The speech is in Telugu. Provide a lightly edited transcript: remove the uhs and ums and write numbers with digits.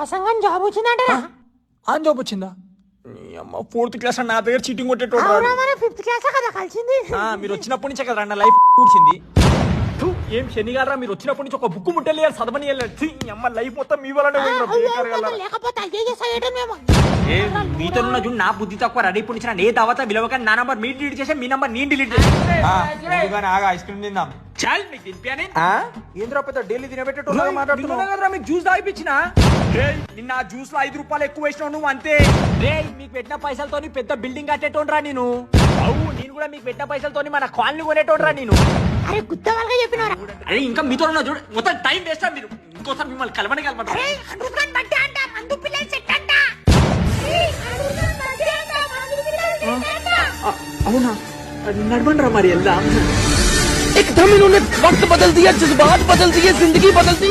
వసంగం జాబ్ వచ్చిందంటే ఆన్ జాబ్ వచ్చిందా? అమ్మ 4th క్లాస్ నా దగ్గర చీటింగ్ కొట్టేటోడు. 5th క్లాస్ కదా కలిసింది. మీరు వచ్చినప్పటి నుంచే కదా నా లైఫ్ కూర్చింది. ఏం శనిగారా మీరు వచ్చినప్పటి నుంచి ఒక బుక్ ముట్టలేదు చదవని అమ్మ లైఫ్ మొత్తం మీ వల్లనే మీతో చూడు నా బుద్ధి తక్కువ రెడీ ఇప్పుడు నుంచి ఏ దావత విలువక నా నంబర్ మీరు డిలీట్ చేసా మీ నంబర్ నేను డిలీట్ చేసా. ఐస్ క్రీమ్ తిందాం. చాల్ మీకు తినిపానే ఏంద్రా పెద్ద డైలీ తినబెట్టేటో మాట్లాడుతున్నా మీకు జ్యూస్ తాగిపించిన నిన్న జ్యూస్ లో 5 రూపాయలు ఎక్కువ వేసినావు నువ్వు అంతే. రే మీకు పెట్టిన పైసలతో పెద్ద బిల్డింగ్ కట్టేటోండ్రా నేను. అవు నేను కూడా మీకు పెట్టిన పైసలతో మన కాలనీ కొనేటోండ్రా నేను. అరే గుత్త వాళ్ళగా చెప్పినారా? అరే ఇంకా మీతో ఉన్నా చూడు మొత్తం టైం వేస్తా మీరు ఇంకోసారి మిమ్మల్ని కలవని కలమంటారు. అవునా నడవండి రా మరి వెళ్దాం. एकदम इन्होंने वक्त बदल दिया, जज्बात बदल दिए, जिंदगी बदल दी.